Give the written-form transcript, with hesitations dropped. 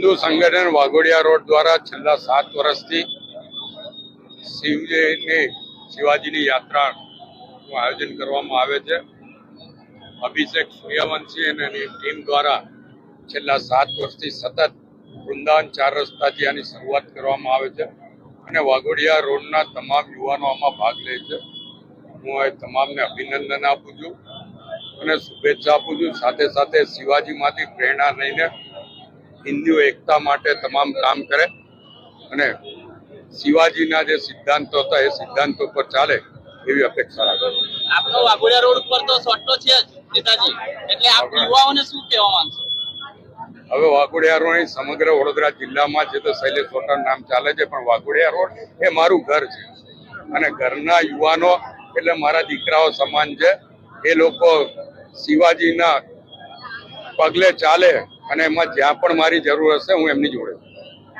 હિન્દુ સંગઠન વાઘોડિયા રોડ દ્વારા છેલ્લા 7 વર્ષથી શિવાજીની યાત્રાનું આયોજન કરવામાં આવે છે. અભિષેક સૂર્યવંશી અને એની ટીમ દ્વારા છેલ્લા 7 વર્ષથી સતત વૃંદાવન 4 રસ્તાથી આની શરૂઆત કરવામાં આવે છે અને વાઘોડિયા રોડના તમામ યુવાનો આમાં ભાગ લે છે. હું એ તમામને અભિનંદન આપું છું અને શુભેચ્છા આપું છું. સાથે સાથે શિવાજીમાંથી પ્રેરણા લઈને હિન્દુ એકતા માટે તમામ કામ કરે અને શિવાજીના જે સિદ્ધાંતો હતા એ સિદ્ધાંતો પર ચાલે એવી અપેક્ષા રાખું છું. આપનો વાઘોડિયા રોડ ઉપર તો સોટો છે જ નેતાજી, એટલે આપ યુવાઓને શું કહેવા માંગશો? હવે વાઘોડિયા રોડ સમગ્ર વડોદરા જિલ્લામાં છે તો શૈલેષ સોટાનું નામ ચાલે છે, પણ વાઘોડિયા રોડ એ મારું ઘર છે અને ઘરના યુવાનો એટલે મારા દીકરાઓ સમાન છે. એ લોકો શિવાજીના પગલે ચાલે અને એમાં જ્યાં પણ મારી જરૂર હશે હું એમની જોડે છું.